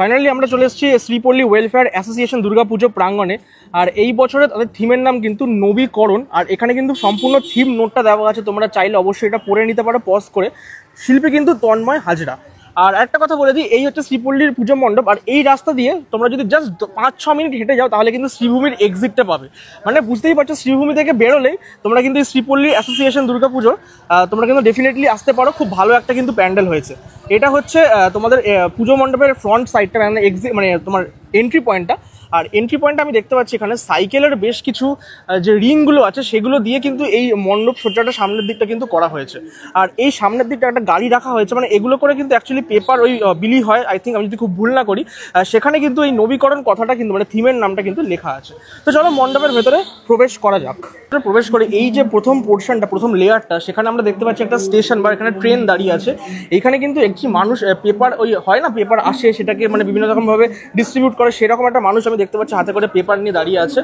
Finally আমরা চলে এসেছি শ্রীপল্লী ওয়েলফেয়ার অ্যাসোসিয়েশন দুর্গাপুজো প্রাঙ্গণে। আর এই বছরে তাদের থিমের নাম কিন্তু নবীকরণ। আর এখানে কিন্তু সম্পূর্ণ থিম নোটটা দেওয়া আছে, তোমরা চাইলে অবশ্যই এটা পড়ে নিতে পারো পজ করে। শিল্পী কিন্তু তন্ময় হাজরা। আর একটা কথা বলে দিই, এই হচ্ছে শ্রীপল্লীর পুজো মণ্ডপ। আর এই রাস্তা দিয়ে তোমরা যদি জাস্ট 5-6 মিনিট হেঁটে যাও তাহলে কিন্তু শ্রীভূমির এক্সিটটা পাবে। মানে বুঝতেই পারছো, শ্রীভূমি থেকে বেরোলেই তোমরা কিন্তু এই শ্রীপল্লী অ্যাসোসিয়েশন দুর্গাপুজোর তোমরা কিন্তু ডেফিনেটলি আসতে পারো। খুব ভালো একটা কিন্তু প্যান্ডেল হয়েছে। এটা হচ্ছে তোমাদের পুজো মণ্ডপের ফ্রন্ট সাইডটা, মানে তোমার এন্ট্রি পয়েন্টটা। আর এন্ট্রি পয়েন্টে আমি দেখতে পাচ্ছি এখানে সাইকেলের বেশ কিছু যে রিংগুলো আছে সেগুলো দিয়ে কিন্তু এই মণ্ডপ সজ্জাটা সামনের দিকটা কিন্তু করা হয়েছে। আর এই সামনের দিকটা একটা গাড়ি রাখা হয়েছে, মানে এগুলো করে কিন্তু অ্যাকচুয়ালি পেপার ওই বিলি হয়, আই থিঙ্ক, আমি যদি খুব ভুল না করি। সেখানে কিন্তু এই নবীকরণ কথাটা কিন্তু মানে থিমের নামটা কিন্তু লেখা আছে। তো চলো মণ্ডপের ভেতরে প্রবেশ করা যাক। প্রবেশ করে এই যে প্রথম পোর্শনটা, প্রথম লেয়ারটা, সেখানে আমরা দেখতে পাচ্ছি একটা স্টেশন বা এখানে ট্রেন দাঁড়িয়ে আছে। এখানে কিন্তু একটি মানুষ পেপার, ওই হয় না পেপার আসে সেটাকে মানে বিভিন্ন রকমভাবে ডিস্ট্রিবিউট করে, সেরকম একটা মানুষ আমি দেখতে পাচ্ছি হাতে করে পেপার নিয়ে দাঁড়িয়ে আছে।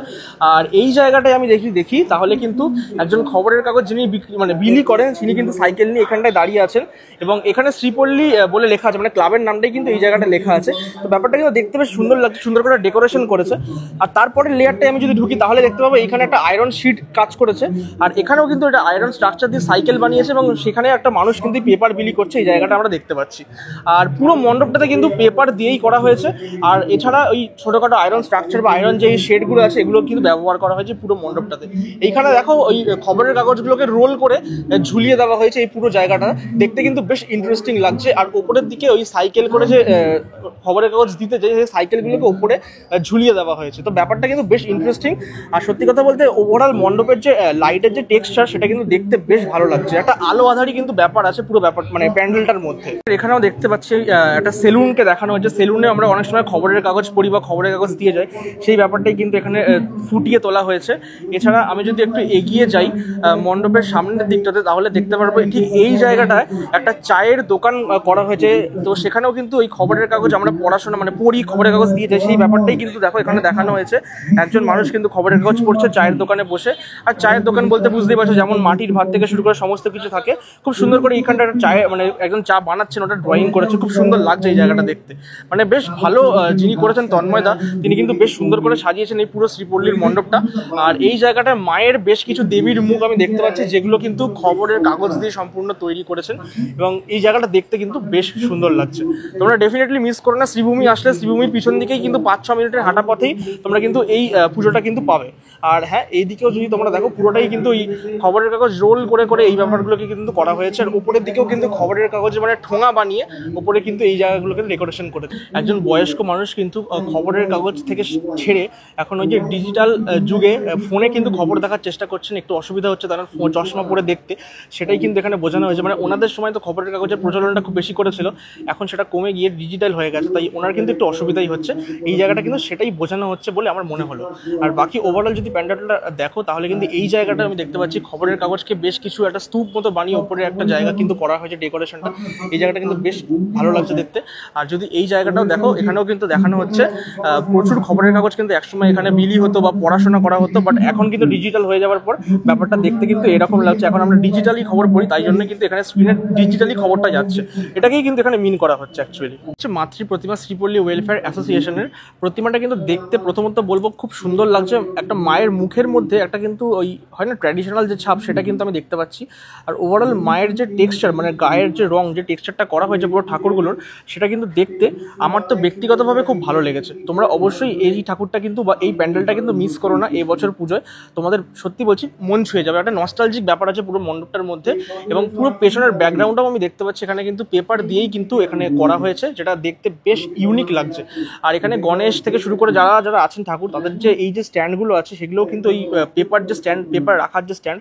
আর এই জায়গাটায় আমি দেখি তাহলে কিন্তু একজন খবরের কাগজ যিনি বিলি করেন তিনি কিন্তু সাইকেল নিয়ে এখানটায় দাঁড়িয়ে আছেন। এবং এখানে শ্রীপল্লী বলে লেখা আছে, মানে ক্লাবের নামটাই কিন্তু এই জায়গাটা লেখা আছে। তো ব্যাপারটা কিন্তু দেখতে বেশ সুন্দর লাগছে, সুন্দর করে ডেকোরেশন করেছে। আর তারপরে লেয়ারটায় আমি যদি ঢুকি তাহলে দেখতে পাবো এখানে একটা আয়রন শিট কাজ করেছে। আর এখানেও কিন্তু এটা আয়রন স্ট্রাকচার দিয়ে সাইকেল বানিয়েছে এবং সেখানে একটা মানুষ কিন্তু পেপার বিলি করছে, এই জায়গাটা আমরা দেখতে পাচ্ছি। আর পুরো মণ্ডপটাতে কিন্তু পেপার দিয়েই করা হয়েছে। আর এছাড়া ওই ছোটখাটো আয়রন স্ট্রাকচার বা আয়রন যে শেডগুলো আছে এগুলো কিন্তু ব্যবহার করা হয়েছে পুরো মণ্ডপটাতে। এইখানে দেখো ওই খবরের কাগজগুলোকে রোল করে ঝুলিয়ে দেওয়া হয়েছে। এই পুরো জায়গাটা দেখতে কিন্তু বেশ ইন্টারেস্টিং লাগছে। আর ওপরের দিকে ওই সাইকেল করে যে খবরের কাগজ দিতে যে সাইকেলগুলোকে ওপরে ঝুলিয়ে দেওয়া হয়েছে। তো ব্যাপারটা কিন্তু বেশ ইন্টারেস্টিং। আর সত্যি কথা বলতে ওভারঅল মণ্ডপের যে লাইটের যে টেক্সচার সেটা কিন্তু দেখতে বেশ ভালো লাগছে। একটা আলো আধারি কিন্তু ব্যাপার আছে পুরো ব্যাপার মানে প্যান্ডেলটার মধ্যে। এখানেও দেখতে পাচ্ছি একটা সেলুনকে দেখানো হচ্ছে। সেলুনে আমরা অনেক সময় খবরের কাগজ পড়ি বা খবরের কাগজ দিয়ে যাই, সেই ব্যাপারটাই কিন্তু এখানে ফুটিয়ে তোলা হয়েছে। এছাড়া আমি যদি একটু এগিয়ে যাই মণ্ডপের সামনের দিকটাতে তাহলে দেখতে পারবো ঠিক এই জায়গাটায় একটা চায়ের দোকান করা হয়েছে। তো সেখানেও কিন্তু ওই খবরের কাগজ আমরা পড়াশোনা মানে পড়ি, খবরের কাগজ দিয়ে যাই, সেই ব্যাপারটাই কিন্তু দেখো এখানে দেখানো হয়েছে। একজন মানুষ কিন্তু খবরের কাগজ পড়ছে চায়ের দোকানে বসে। আর চায়ের দোকান বলতে বুঝতেই পারছো যেমন মাটির ভাত থেকে শুরু করে সমস্ত কিছু থাকে। খুব সুন্দর করে এইখানটা চায়ে মানে একজন চা বানাচ্ছেন, ওটা ড্রয়িং করেছে, খুব সুন্দর লাগছে এই জায়গাটা দেখতে। মানে বেশ ভালো যিনি করেছেন তন্ময়দা, তিনি কিন্তু বেশ সুন্দর করে সাজিয়েছেন এই পুরো শ্রীপল্লীর মণ্ডপটা। আর এই জায়গাটায় মায়ের বেশ কিছু দেবীর মুখ আমি দেখতে পাচ্ছি যেগুলো কিন্তু খবরের কাগজ দিয়ে সম্পূর্ণ তৈরি করেছেন। এবং এই জায়গাটা দেখতে কিন্তু বেশ সুন্দর লাগছে। তোমরা ডেফিনেটলি মিস করো না, শ্রীভূমি আসলে শ্রীভূমির পিছন দিকেই কিন্তু 5-6 মিনিটের হাঁটা পথেই তোমরা কিন্তু এই পুজোটা কিন্তু পাবে। আর হ্যাঁ, এইদিকেও যদি তোমরা দেখো পুরোটাই কিন্তু এই খবরের কাগজ রোল করে করে এই ব্যাপারগুলোকে কিন্তু করা হয়েছে। আর উপরের দিকেও কিন্তু খবরের কাগজে মানে ঠোঙা বানিয়ে উপরে কিন্তু এই জায়গাগুলোকে ডেকোরেশন করে। একজন বয়স্ক মানুষ কিন্তু খবরের কাগজ থেকে ছেড়ে এখন ওই যে ডিজিটাল যুগে ফোনে কিন্তু খবর দেখার চেষ্টা করছেন। একটু অসুবিধা হচ্ছে তারা চশমা পরে দেখতে, সেটাই কিন্তু এখানে বোঝানো হয়েছে। মানে ওনাদের সময় তো খবরের কাগজের প্রচলনটা খুব বেশি করেছিল, এখন সেটা কমে গিয়ে ডিজিটাল হয়ে গেছে, তাই ওনার কিন্তু একটু অসুবিধাই হচ্ছে। এই জায়গাটা কিন্তু সেটাই বোঝানো হচ্ছে বলে আমার মনে হলো। আর বাকি ওভারঅল যদি প্যান্ডেলটা দেখো তাহলে কিন্তু এই জায়গাটা আমি দেখতে পাচ্ছি খবরের কাগজকে বেশ কিছু একটা স্তূপ মতো বানিয়ে উপরে একটা জায়গা কিন্তু করা হয়েছে ডেকোরেশনটা। এই জায়গাটা কিন্তু বেশ ভালো লাগছে দেখতে। আর যদি এই জায়গাটাও দেখো, এখানেও কিন্তু দেখানো হচ্ছে প্রচুর খবরের কাগজ কিন্তু একসময় এখানে বিলি হতো বা পড়াশোনা করা হতো, বাট এখন কিন্তু ডিজিটাল হয়ে যাওয়ার পর ব্যাপারটা দেখতে কিন্তু এরকম লাগছে। এখন আমরা ডিজিটালি খবর পড়ি, তাই জন্য কিন্তু এখানে স্ক্রিনে ডিজিটালি খবরটা যাচ্ছে। এটাকেই কিন্তু এখানে মিন করা হচ্ছে অ্যাকচুয়ালি। হচ্ছে মাতৃ প্রতিমা শ্রীপল্লী ওয়েলফেয়ার অ্যাসোসিয়েশনের প্রতিমাটা কিন্তু দেখতে প্রথমত বলবো খুব সুন্দর লাগছে। একটা মায়ের মুখের মধ্যে একটা কিন্তু ওই হয় না ট্র্যাডিশনাল যে ছাপ, সেটা কিন্তু আমি দেখতে পাচ্ছি। আর ওভারঅল মায়ের যে টেক্সচার মানে গায়ের যে রং, যে টেক্সচারটা করা হয়েছে পুরো ঠাকুরগুলোর, সেটা কিন্তু দেখতে আমার তো ব্যক্তিগতভাবে খুব ভালো লেগেছে। তোমরা অবশ্যই এই ঠাকুরটা কিন্তু বা এই প্যান্ডেলটা কিন্তু মিস করো না। এই বছর পুজোয় তোমাদের সত্যি বলছি মন ছুঁয়ে যাবে। একটা নস্টালজিক ব্যাপার আছে পুরো মণ্ডপটার মধ্যে। এবং পুরো পেছনের ব্যাকগ্রাউন্ডটাও আমি দেখতে পাচ্ছি এখানে কিন্তু পেপার দিয়েই কিন্তু এখানে করা হয়েছে, যেটা দেখতে বেশ ইউনিক লাগছে। আর এখানে গণেশ থেকে শুরু করে যারা যারা আছেন ঠাকুর, তাদের যে এই যে স্ট্যান্ডগুলো আছে সেগুলোও কিন্তু এই পেপার যে স্ট্যান্ড, পেপার রাখার যে স্ট্যান্ড,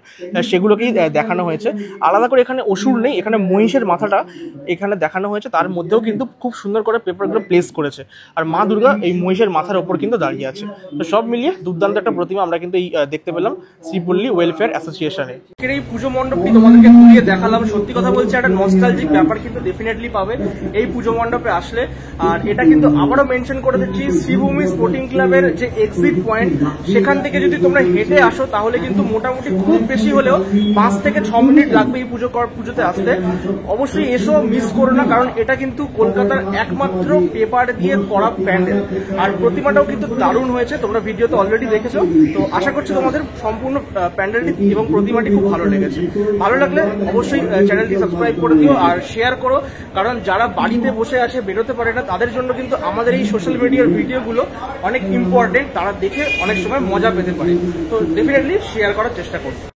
সেগুলোকেই দেখানো হয়েছে। আলাদা করে এখানে অসুর নেই, এখানে মহিষের মাথাটা এখানে দেখানো হয়েছে, তার মধ্যেও কিন্তু খুব সুন্দর করে পেপারগুলো প্লেস করেছে। আর মা দুর্গা এই মহিষের মাথার মাথার ওপর কিন্তু দাঁড়িয়ে আছে। তো সব মিলিয়ে দুর্দান্ত একটা প্রতিমা আমরা কিন্তু এই দেখতে পেলাম শ্রীপল্লী ওয়েলফেয়ার অ্যাসোসিয়েশনে। এই পুজো মণ্ডপটি তোমাদেরকে ঘুরিয়ে দেখালাম, সত্যি কথা বলছি একটা নস্টালজিক ব্যাপার কিন্তু ডেফিনেটলি পাবে এই পুজো মণ্ডপে আসলে। আর এটা কিন্তু আবারও মেনশন করে দিচ্ছি, শ্রীভূমি স্পোর্টিং ক্লাবের যে এক্সিট পয়েন্ট সেখান থেকে যদি তোমরা হেঁটে আসো তাহলে কিন্তু মোটামুটি খুব বেশি হলেও 5 থেকে 6 মিনিট লাগবে এই পুজোতে আসতে। অবশ্যই এসো, মিস করো না, কারণ এটা কিন্তু কলকাতার একমাত্র পেপার দিয়ে করা প্যান্ডেল। আর প্রতিমাটাও কিন্তু দারুণ হয়েছে, তোমরা ভিডিওতে অলরেডি দেখেছো। তো আশা করছি তোমাদের সম্পূর্ণ প্যান্ডেলটি এবং প্রতিমাটি খুব ভালো লেগেছে। ভালো লাগলে অবশ্যই চ্যানেলটি সাবস্ক্রাইব করে দিও আর শেয়ার করো, কারণ যারা বাড়িতে বসে আছে বেরোতে পারে না তাদের জন্য কিন্তু আমাদের এই সোশ্যাল মিডিয়ার ভিডিওগুলো অনেক ইম্পর্টেন্ট, তারা দেখে অনেক সময় মজা পেতে পারে। তো ডেফিনেটলি শেয়ার করার চেষ্টা করো।